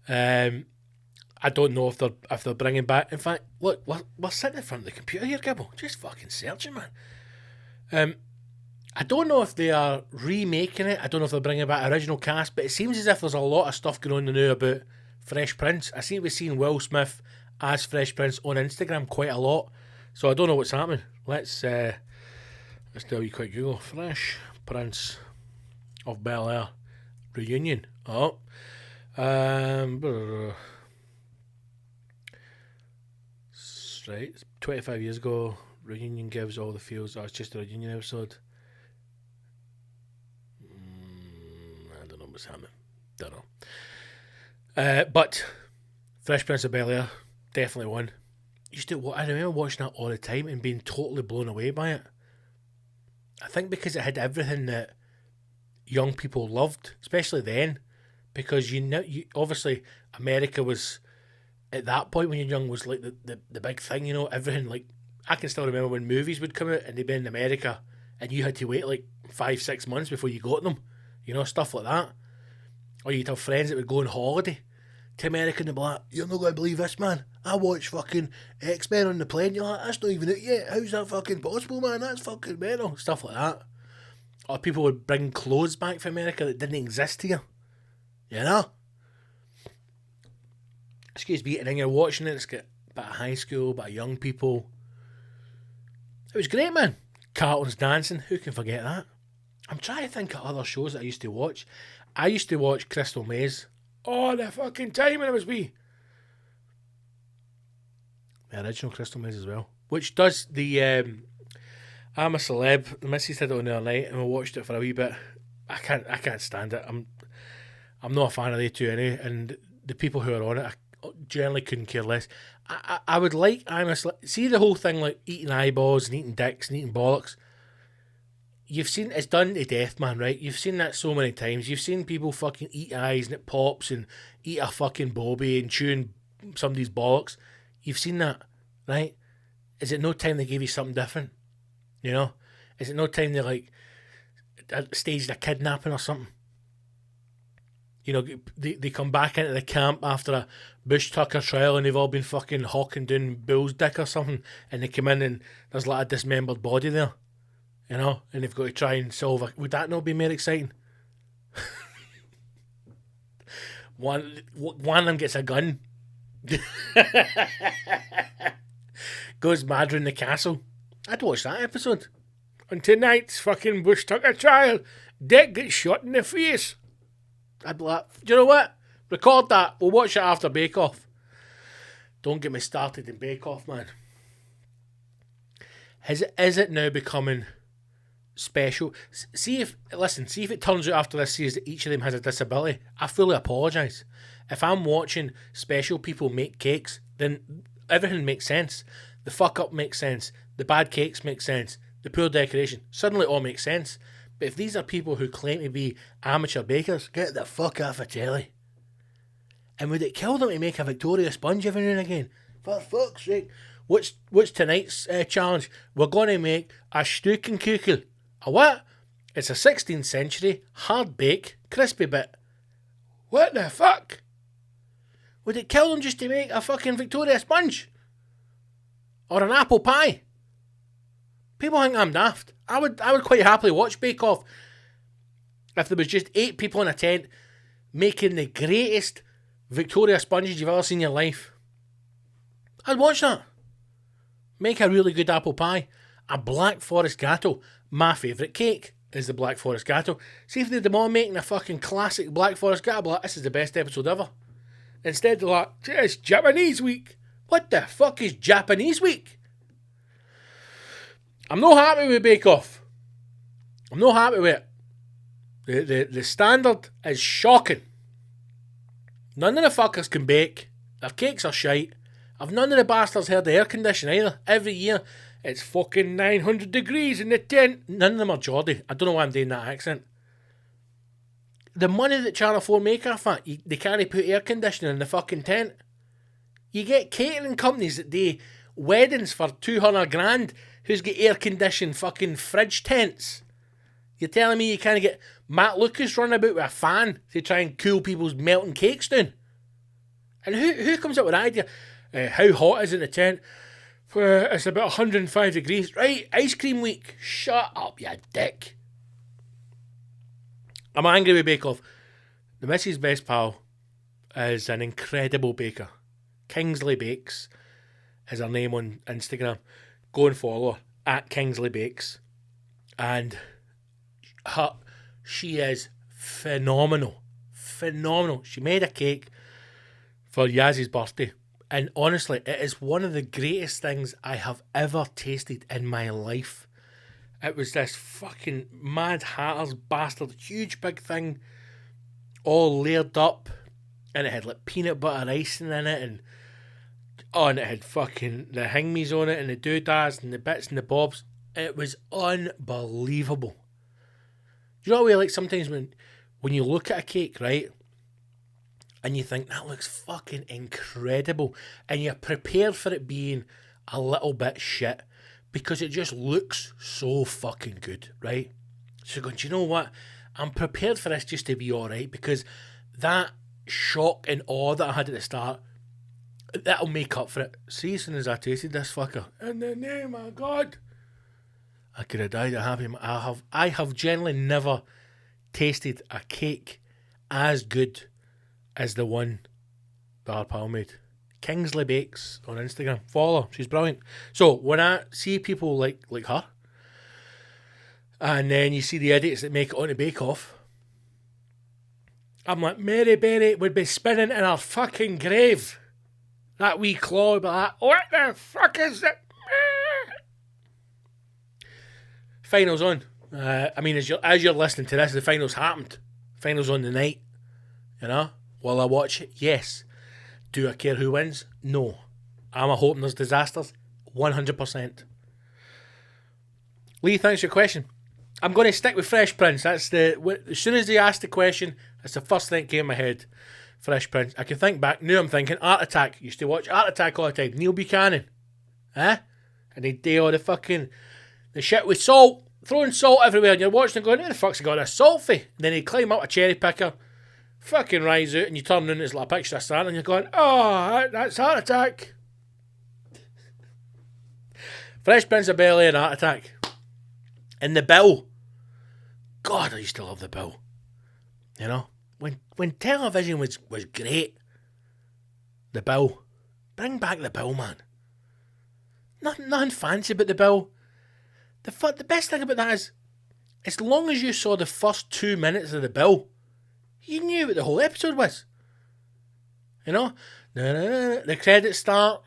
I don't know if they're bringing back. In fact, look, we're sitting in front of the computer here, Gibble, just fucking searching, man. I don't know if they are remaking it. I don't know if they're bringing back original cast, but it seems as if there's a lot of stuff going on now about Fresh Prince. I seem to be seeing Will Smith as Fresh Prince on Instagram quite a lot, so I don't know what's happening. Let's do a wee quick Google. Fresh Prince of Bel-Air reunion. Oh, right, 25 years ago, reunion gives all the feels. Oh, it's just a reunion episode. I don't know what's happening. Don't know. But Fresh Prince of Bel-Air, definitely one. I remember watching that all the time and being totally blown away by it. I think because it had everything that young people loved, especially then, because obviously America was, at that point when you're young, was like the big thing, you know, everything. Like, I can still remember when movies would come out and they'd be in America and you had to wait like 5-6 months before you got them, you know, stuff like that. Or you'd have friends that would go on holiday to America and they'd be like, "You're not going to believe this, man. I watched fucking X-Men on the plane." You're like, "That's not even it yet. How's that fucking possible, man? That's fucking mental." Stuff like that. Or people would bring clothes back from America that didn't exist here, you know? Excuse me, and then you're watching it, it's got a bit of high school, a bit of young people. It was great, man. Carlton's dancing, who can forget that? I'm trying to think of other shows that I used to watch. I used to watch Crystal Maze all the fucking time when I was wee. The original Crystal Maze as well. Which does the I'm a Celeb. The missus had it on the other night and we watched it for a wee bit. I can't stand it. I'm not a fan of the two anyway, and the people who are on it, I generally couldn't care less. I would like see the whole thing, like eating eyeballs and eating dicks and eating bollocks. You've seen it's done to death, man, right? You've seen that so many times. You've seen people fucking eat eyes and it pops, and eat a fucking bobby and chewing somebody's bollocks. You've seen that, right? Is it no time they give you something different? You know? Is it no time they like staged a kidnapping or something? You know, they come back into the camp after a Bush Tucker trial and they've all been fucking hawking down Bull's dick or something, and they come in and there's like a dismembered body there, you know, and they've got to try and solve it. Would that not be more exciting? One of them gets a gun, goes mad around the castle. I'd watch that episode. On tonight's fucking Bush Tucker trial, Dick gets shot in the face. I'd be like, do you know what? Record that. We'll watch it after Bake Off. Don't get me started in Bake Off, man. Is it now becoming special? See if it turns out after this series that each of them has a disability. I fully apologise. If I'm watching special people make cakes, then everything makes sense. The fuck up makes sense. The bad cakes make sense. The poor decoration. Suddenly it all makes sense. But if these are people who claim to be amateur bakers, get the fuck off of telly. And would it kill them to make a Victoria sponge every now and again? For fuck's sake. What's tonight's challenge? We're going to make a Stukenkugel. A what? It's a 16th century, hard bake, crispy bit. What the fuck? Would it kill them just to make a fucking Victoria sponge? Or an apple pie? People think I'm daft. I would quite happily watch Bake Off if there was just 8 people in a tent making the greatest Victoria sponges you've ever seen in your life. I'd watch that. Make a really good apple pie. A Black Forest Gateau. My favourite cake is the Black Forest Gateau. See if they're them all making a fucking classic Black Forest Gateau, I'd be like, this is the best episode ever. Instead they're like, it's Japanese week. What the fuck is Japanese week? I'm not happy with Bake Off. I'm not happy with it. The standard is shocking. None of the fuckers can bake. Their cakes are shite. I've none of the bastards heard the air condition either. Every year, it's fucking 900 degrees in the tent. None of them are Geordie. I don't know why I'm doing that accent. The money that Channel 4 make off that, they can't put air conditioning in the fucking tent. You get catering companies that do weddings for 200 grand who's got air conditioned fucking fridge tents. You're telling me you can't get Matt Lucas running about with a fan to try and cool people's melting cakes down? And who comes up with the idea? How hot is it in the tent? It's about 105 degrees. Right, ice cream week. Shut up, you dick. I'm angry with Bake Off. The Missy's best pal is an incredible baker. Kingsley Bakes is her name on Instagram. Go and follow her at Kingsley Bakes. And she is phenomenal. Phenomenal. She made a cake for Yaz's birthday. And honestly, it is one of the greatest things I have ever tasted in my life. It was this fucking Mad Hatter's bastard, huge big thing, all layered up, and it had like peanut butter icing in it, and it had fucking the hingmies on it, and the doodads, and the bits and the bobs. It was unbelievable. You know what, like sometimes when you look at a cake, right, and you think, that looks fucking incredible, and you're prepared for it being a little bit shit, because it just looks so fucking good, right? So you're going, do you know what? I'm prepared for this just to be alright, because that shock and awe that I had at the start, that'll make up for it. See, as soon as I tasted this fucker, in the name of God, I could have died of happy. I have generally never tasted a cake as good as the one that our pal made. Kingsley Bakes on Instagram. Follow her. She's brilliant. So when I see people like her, and then you see the idiots that make it onto Bake Off, I'm like, Mary Berry would be spinning in her fucking grave. That wee claw would be like, what the fuck is it? Finals on. I mean, as you're listening to this, the finals happened. Finals on the night. You know? Will I watch it? Yes. Do I care who wins? No. Am I hoping there's disasters? 100%. Lee, thanks for your question. I'm going to stick with Fresh Prince. As soon as they asked the question, that's the first thing that came in my head. Fresh Prince. I can think back. Now I'm thinking Art Attack. Used to watch Art Attack all the time. Neil Buchanan. And they'd do all the shit with salt. Throwing salt everywhere. And you're watching and going, who the fuck's got this salt for? And then he'd climb up a cherry picker. Fucking rise out, and you turn in, it's like a picture of Stan, and you're going, that's Heart Attack. Fresh Prince of Bel-Air and Heart Attack. And the Bill. God, I used to love the Bill. You know? When television was great, the Bill. Bring back the Bill, man. Nothing fancy about the Bill. The best thing about that is, as long as you saw the first 2 minutes of the Bill, you knew what the whole episode was. You know? The credits start,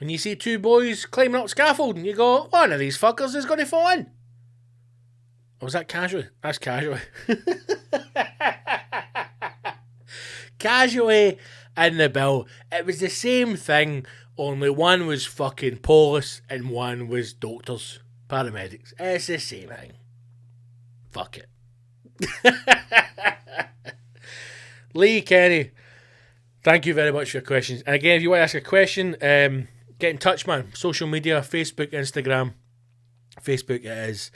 and you see two boys climbing up scaffold, and you go, one of these fuckers is going to fall in. Or was that Casually? That's Casually. Casually and the Bill. It was the same thing, only one was fucking police and one was doctors, paramedics. It's the same thing. Fuck it. Lee Kenny, thank you very much for your questions. And again, if you want to ask a question, get in touch, man. Social media, Facebook, Instagram. Facebook is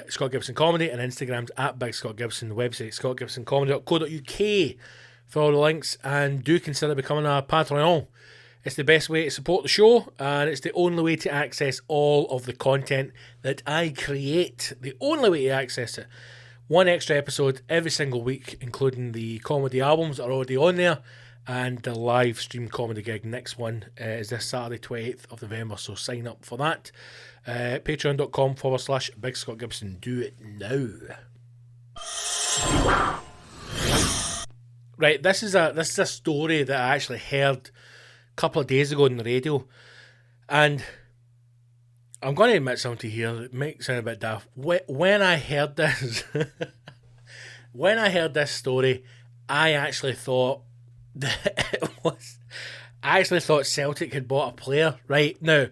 Scott Gibson Comedy, and Instagram's at Big Scott Gibson. The website scottgibsoncomedy.co.uk for all the links, and do consider becoming a Patreon. It's the best way to support the show, and it's the only way to access all of the content that I create. The only way to access it. One extra episode every single week, including the comedy albums that are already on there, and the live stream comedy gig. Next one is this Saturday, 28th of November, so sign up for that. Patreon.com/Big Scott Gibson. Do it now. Right, this is a story that I actually heard a couple of days ago on the radio, and I'm going to admit something here that might sound a bit daft. When I heard this, when I heard this story, I actually thought that it was. I actually thought Celtic had bought a player. Right now,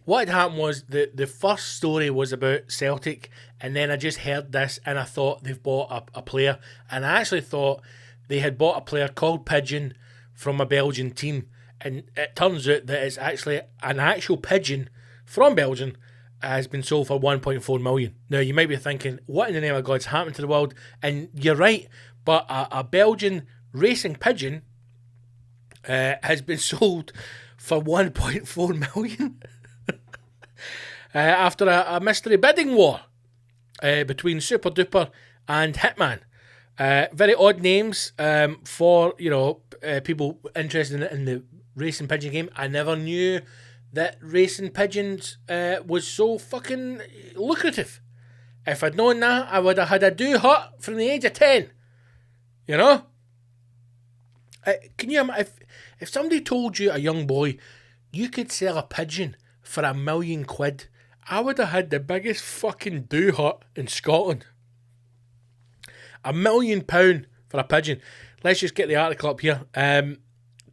what had happened was the first story was about Celtic, and then I just heard this, and I thought they've bought a player, and I actually thought they had bought a player called Pigeon from a Belgian team, and it turns out that it's actually an actual pigeon from Belgium has been sold for 1.4 million. Now you might be thinking, what in the name of God's happened to the world? And you're right, but a Belgian racing pigeon has been sold for 1.4 million after a mystery bidding war between Super Duper and Hitman. Very odd names for people interested in the racing pigeon game. I never knew that racing pigeons was so fucking lucrative. If I'd known that, I would have had a do-hut from the age of 10. You know? Can you imagine if somebody told you, a young boy, you could sell a pigeon for £1 million, I would have had the biggest fucking do-hut in Scotland. £1 million for a pigeon. Let's just get the article up here.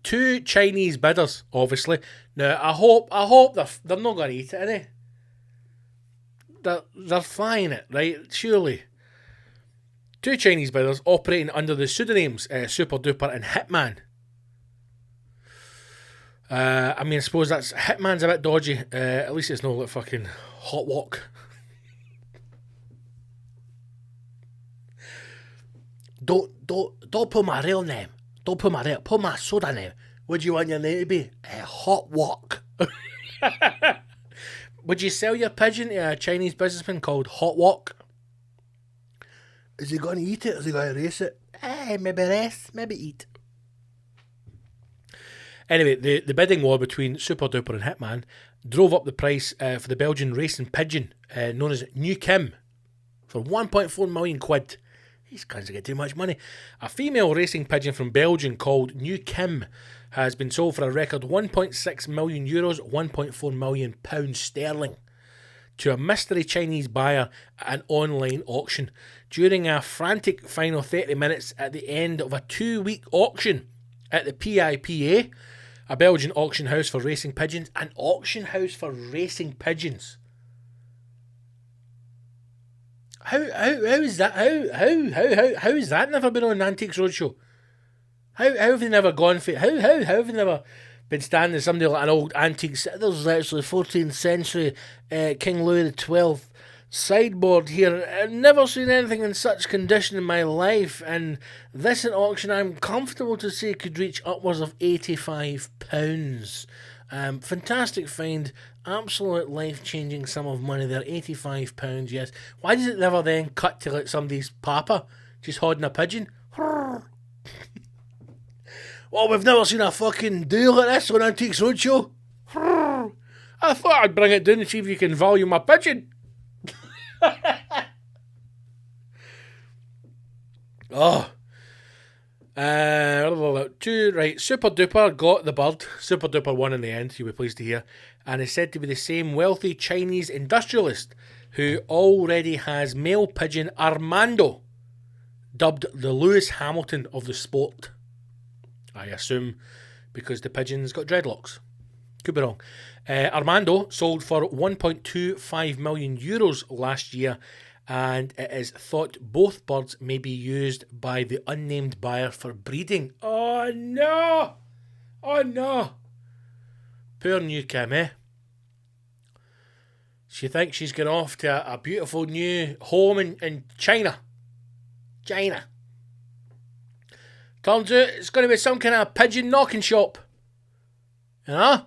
2 Chinese bidders, obviously. Now, I hope they're not going to eat it, are they? They're flying it, right? Surely. 2 Chinese bidders operating under the pseudonyms Super Duper and Hitman. I suppose that's Hitman's a bit dodgy. At least it's not like fucking Hot Walk. Don't put my real name. Don't put put my soda name. What do you want your name to be? Hot Walk. Would you sell your pigeon to a Chinese businessman called Hot Walk? Is he going to eat it? Is he going to race it? Maybe race, maybe eat. Anyway, the bidding war between Super Duper and Hitman drove up the price for the Belgian racing pigeon known as New Kim for 1.4 million quid. These guys get too much money. A female racing pigeon from Belgium called New Kim has been sold for a record €1.6 million, £1.4 million sterling, to a mystery Chinese buyer at an online auction during a frantic final 30 minutes at the end of a 2-week auction at the PIPA, a Belgian auction house for racing pigeons. An auction house for racing pigeons. How is that? How is that never been on an Antiques Roadshow? How have they never gone for it? How have they never been standing somebody like an old antique? There's actually 14th century King Louis XII sideboard here. I've never seen anything in such condition in my life, and this at auction, I'm comfortable to say, could reach upwards of £85. Fantastic find, absolute life-changing sum of money there, £85, yes. Why does it never then cut to like somebody's papa just holding a pigeon? Well, we've never seen a fucking deal like this on Antiques Roadshow. I thought I'd bring it down and see if you can value my pigeon. Right, Super Duper got the bird. Super Duper won in the end, you'll be pleased to hear, and is said to be the same wealthy Chinese industrialist who already has male pigeon Armando dubbed the Lewis Hamilton of the sport. I assume because the pigeon's got dreadlocks. Could be wrong. Armando sold for €1.25 million last year, and it is thought both birds may be used by the unnamed buyer for breeding. Oh no! Oh no! Poor New Kim, eh? She thinks she's going off to a beautiful new home in China. China. Turns out it's going to be some kind of pigeon knocking shop. You know?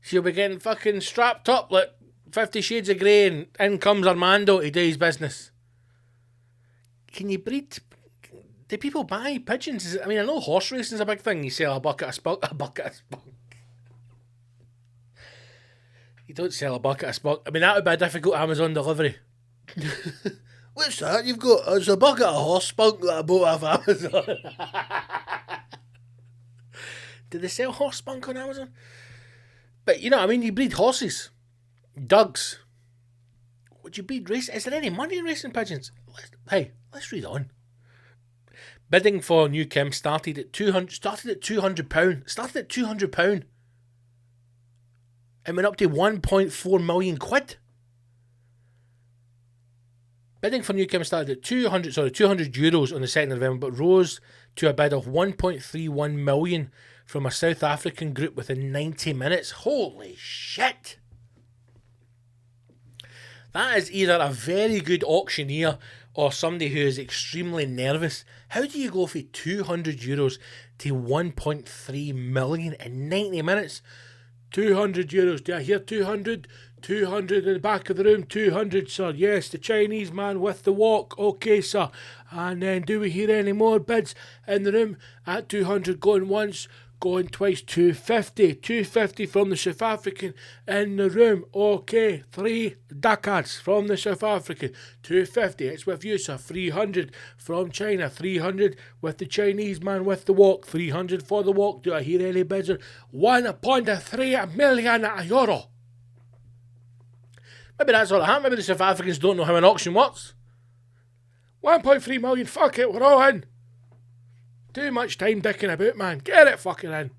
She'll be getting fucking strapped up like 50 Shades of Grey, and in comes Armando to do his business. Can you breed? Do people buy pigeons? I mean, I know horse racing's a big thing. You sell a bucket of spunk. You don't sell a bucket of spunk. I mean, that would be a difficult Amazon delivery. What's that you've got? It's a bucket of horse spunk that I bought off Amazon. Do they sell horse spunk on Amazon? But you know what I mean, you breed horses. Dugs. Would you breed racing? Is there any money in racing pigeons? Let's read on. Bidding for New Kim started at £200. It went up to 1.4 million quid. Bidding for New Kim started at €200 on the 2nd of November, but rose to a bid of 1.31 million from a South African group within 90 minutes. Holy shit! That is either a very good auctioneer or somebody who is extremely nervous. How do you go from €200 to 1.3 million in 90 minutes? €200. Do I hear 200? 200 in the back of the room. 200, sir. Yes, the Chinese man with the walk. Okay, sir. And then do we hear any more bids in the room? At 200, going once, going twice. 250. 250 from the South African in the room. Okay, 3 Dakars from the South African. 250. It's with you, sir. 300 from China. 300 with the Chinese man with the walk. 300 for the walk. Do I hear any bids? 1.3 million euro. Maybe that's all it happened. Maybe the South Africans don't know how an auction works. 1.3 million, fuck it, we're all in. Too much time dicking about, man. Get it fucking in.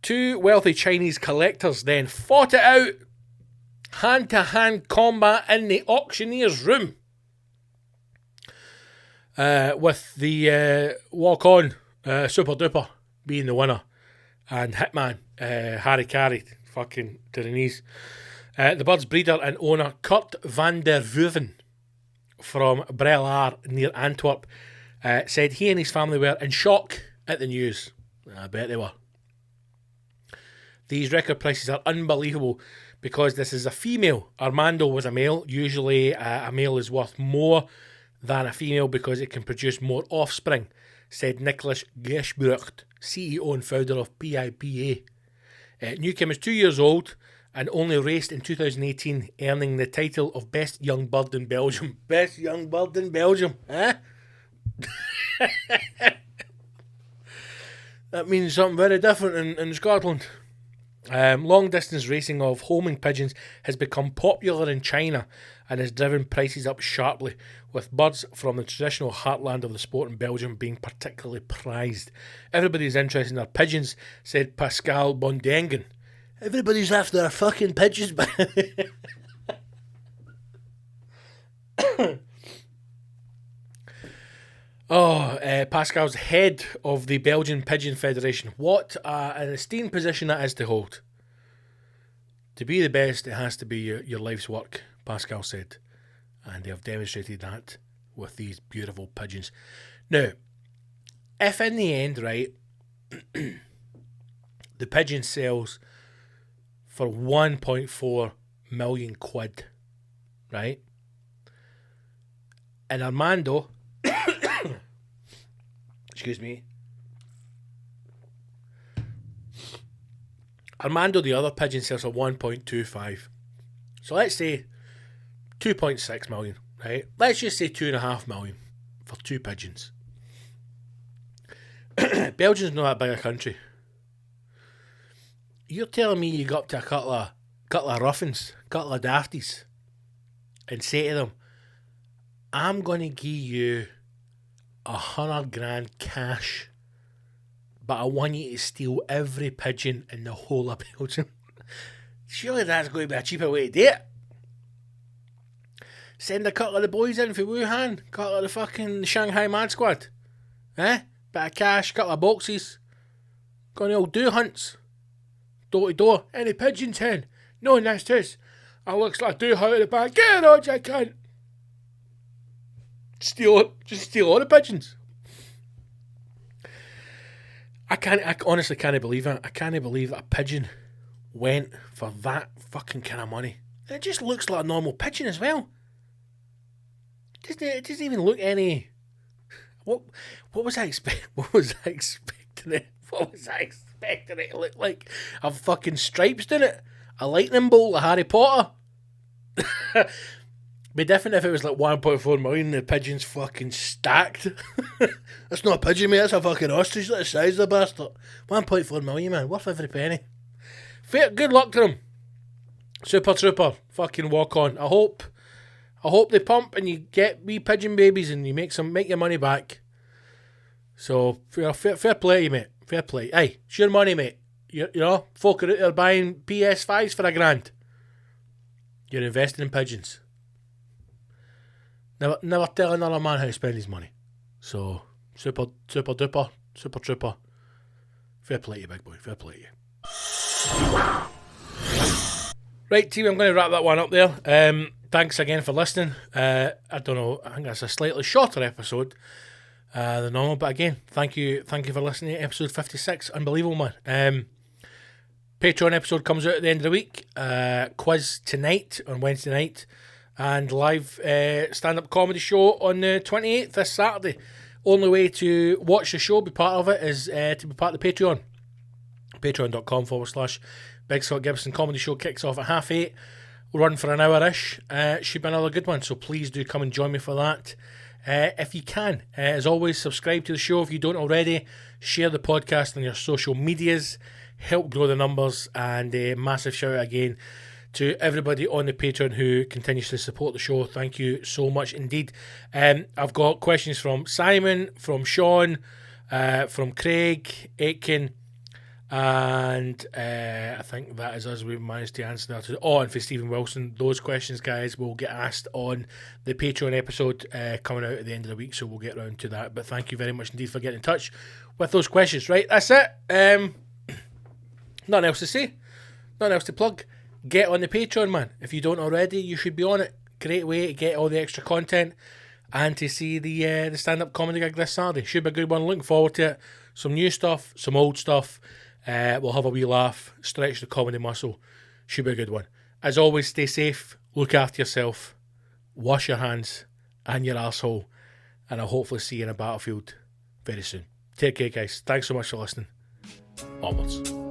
2 wealthy Chinese collectors then fought it out. Hand-to-hand combat in the auctioneer's room. With the walk-on Super Duper being the winner. And Hitman, Harry Carey, fucking to the knees. The bird's breeder and owner Kurt van der Vuven from BLAIR near Antwerp said he and his family were in shock at the news. I bet they were. These record prices are unbelievable because this is a female. Armando was a male. Usually a male is worth more than a female because it can produce more offspring, said Nicholas Geschbrucht, CEO and founder of PIPA. New Kim is 2 years old and only raced in 2018, earning the title of Best Young Bird in Belgium. Best Young Bird in Belgium, eh? That means something very different in Scotland. Long distance racing of homing pigeons has become popular in China and has driven prices up sharply, with birds from the traditional heartland of the sport in Belgium being particularly prized. Everybody's interested in their pigeons, said Pascal Bondengen. Everybody's after their fucking pigeons. Pascal's head of the Belgian Pigeon Federation. What an esteemed position that is to hold. To be the best, it has to be your life's work, Pascal said. And they have demonstrated that with these beautiful pigeons. Now, if in the end, right, the pigeon sells for 1.4 million quid, right? And Armando, excuse me, Armando, the other pigeon, sells for 1.25. So let's say 2.6 million, right? Let's just say 2.5 million for 2 pigeons. Belgium's not that big a country. You're telling me you go up to a couple of ruffins, couple of dafties, and say to them, I'm going to give you 100 grand cash, but I want you to steal every pigeon in the whole of Belgium. Surely that's going to be a cheaper way to do it. Send a couple of the boys in for Wuhan, a couple of the fucking Shanghai Mad Squad. Bit of cash, couple of boxes. Going to all do hunts. Door to door. Any pigeons, hen? No, that's this. I looks like I do out of the bag. Get on, you cunt. Just steal all the pigeons. I honestly can't believe it. I can't believe that a pigeon went for that fucking kind of money. And it just looks like a normal pigeon as well. It doesn't even look any. What was I expecting? What was I expecting it? What was I expecting it to look like? A fucking stripes in it? A lightning bolt like Harry Potter? Be different if it was like 1.4 million and the pigeon's fucking stacked. That's not a pigeon, mate. That's a fucking ostrich. Look at the size of the bastard. 1.4 million, man. Worth every penny. Fair, good luck to them. Super trooper. Fucking walk on. I hope they pump and you get wee pigeon babies and you make your money back. So, fair play to you, mate. Fair play. Hey, it's your money, mate. You know, folk are out there buying PS5s for £1,000. You're investing in pigeons. Never tell another man how to spend his money. So, super duper, super trooper. Fair play to you, big boy. Fair play to you. Right, team, I'm going to wrap that one up there. Thanks again for listening. I don't know, I think that's a slightly shorter episode than normal, but again, thank you for listening to episode 56. Unbelievable, man. Patreon episode comes out at the end of the week. Quiz tonight on Wednesday night, and live stand-up comedy show on the 28th this Saturday. Only way to watch the show, be part of it, is to be part of the Patreon. Patreon.com/Big Scott Gibson Comedy Show kicks off at 8:30. We'll run for an hour-ish. Should be another good one, so please do come and join me for that. If you can, as always, subscribe to the show if you don't already. Share the podcast on your social medias. Help grow the numbers, and a massive shout out again to everybody on the Patreon who continues to support the show. Thank you so much indeed. I've got questions from Simon, from Sean, from Craig, Aitken, and I think that is us. We've managed to answer that. And for Stephen Wilson, those questions, guys, will get asked on the Patreon episode coming out at the end of the week, so we'll get around to that. But thank you very much indeed for getting in touch with those questions. Right, that's it. Nothing else to say, nothing else to plug. Get on the Patreon, man. If you don't already, you should be on it. Great way to get all the extra content and to see the stand-up comedy gig this Saturday. Should be a good one. Looking forward to it. Some new stuff, some old stuff. We'll have a wee laugh, stretch the comedy muscle. Should be a good one. As always, stay safe, look after yourself, wash your hands and your arsehole, and I'll hopefully see you in a battlefield very soon. Take care, guys. Thanks so much for listening. Onwards.